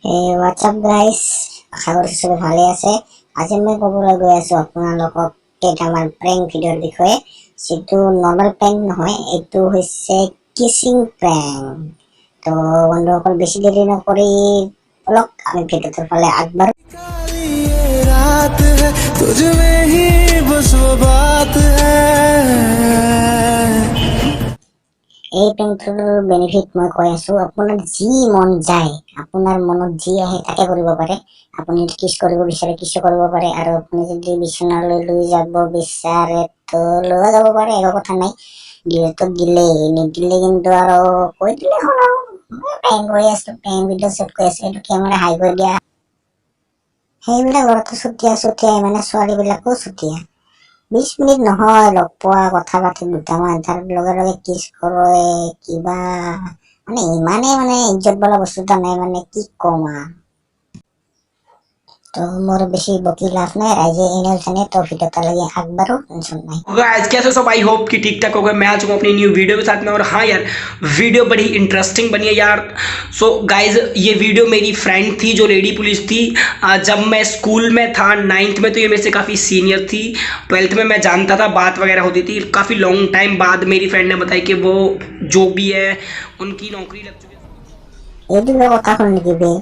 WhatsApp guys, আশা কৰিছোঁ চবে ভালে আছে। আজি মই ক'বলৈ গৈ আছোঁ আপোনালোকক কেইটামান প্ৰেংক ভিডিঅ'ৰ বিষয়ে, যিটো নৰ্মেল প্ৰেংক নহয়, এইটো হৈছে কিছিং প্ৰেংক। তো বন্ধুসকল, বেছি দেৰি নকৰি অলপ আমি ভিডিঅ'টোৰ ফালে আগবাঢ়ো। এই প্ৰেংকটোৰ বেনিফিট মই কৈ আছোঁ, আপোনাৰ যি মন যায়, আপোনাৰ মনত যি আহে তাকে কৰিব পাৰে। আপুনি কিছ কৰিব বিচাৰে কিছ কৰিব পাৰে, আৰু আপুনি যদি বিচনালৈ লৈ যাব বিচাৰে তো লৈ যাব পাৰে, একো কথা নাই। দিলেতো দিলেই, নিদিলে কিন্তু আৰু কৈ দিলে হ'ল। আৰু প্ৰেংক কৰি আছোঁ, প্ৰেংক ভিডিঅ' শ্বুট কৰি আছোঁ, এইটো কেমেৰা হাই কৰি দিয়া। সেইবিলাক ঘৰতো চুটিয়াই মানে ছোৱালীবিলাকো চুটিয়া। 20 মিনিট নহয়, লগ পোৱা, কথা পাতি দুটামান, তাৰ লগে লগে কিছ কৰে, কিবা মানে ইমানেই মানে ইজ্জত বোলা বস্তু এটা নাই, মানে কি কম আৰু। तो मोर बेसी बकी लाभ नहीं, राइजे इनेल सने तो वीडियो लगे अकबरो टेंशन नहीं। गाइस कैसे सब, आई होप कि ठीक ठाक हो गए। मैं आ चुका हूं अपनी न्यू वीडियो के साथ में, और हाँ यार, वीडियो बड़ी इंटरेस्टिंग बनी है यार। सो गाइस, ये वीडियो मेरी फ्रेंड थी जो लेडी पुलिस थी। जब मैं स्कूल में था 9th में, तो ये मेरे से काफ़ी सीनियर थी। 12th में मैं जानता था, बात वगैरह होती थी। काफ़ी लॉन्ग टाइम बाद मेरी फ्रेंड ने बताया कि वो जो भी है उनकी नौकरी लग चुकी है।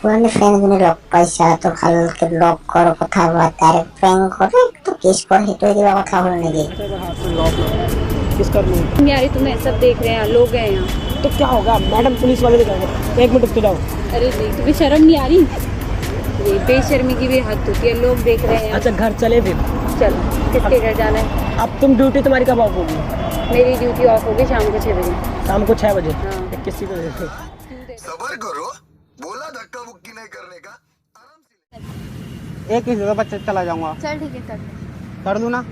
पुरानी फ्रेंड जने लग पाइसा तो ভালকে লগ কৰ, কথা বাত, ডাইৰেক্ট প্ৰেংক কৰে তো কিছ কৰ, সেইটো কিবা কথা হ'ল নেকি? किस कर लूँ यार तुम्हें सब देख रहे हैं, लोग हैं यहाँ। तो क्या होगा, मैडम पुलिस वाले भी कहेंगे। 1 मिनट रुक जाओ। अरे नहीं, तुम्हें शर्म नहीं आ रही? ये बेशर्मी की भी हद होती है, लोग देख रहे हैं। अच्छा घर चले फिर। चल, किसके घर जाना है? अब तुम ड्यूटी तुम्हारी कब ऑफ होगी? मेरी ड्यूटी ऑफ होगी शाम को 6 बजे। शाम को 6 बजे। हाँ। 21 बजे। सबर करो, बोला धक्का मुक्की नहीं करने का। एक ही जगह पर चला जाऊंगा। चल ठीक है, कर दूं ना?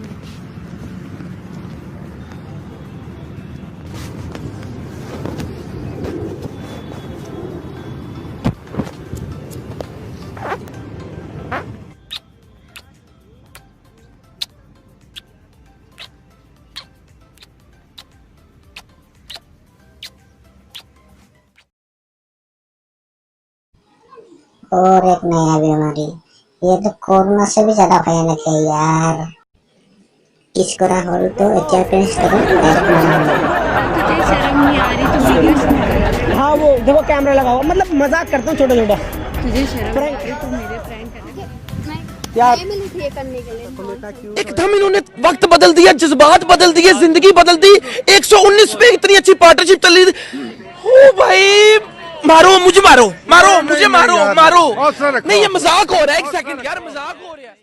और एक नया बीमारी, ये तो कोरोना से भी ज्यादा भयानक है यार। किस करा होल तो एचआर पेंस करो, डायरेक्ट मना हो। तुझे शर्म नहीं आ रही? तुम वीडियो शूट कर रहे हो। हाँ वो देखो कैमरा लगा हुआ, मतलब मजाक करता हूँ छोटा छोटा। तुझे शर्म नहीं आ रही? तुम मेरे फ्रेंड कर रहे हो। यार मिली थी ये करने के लिए। एकदम इन्होंने वक्त बदल दिया, जज्बात बदल दिए, जिंदगी बदल दी। 119 पे इतनी अच्छी पार्टनरशिप चल रही थी। ओ भाई, मारो मुझे, मारो मुझे, मारो। नहीं ये मजाक हो रहा है, एक सेकंड यार, मजाक हो रहा है।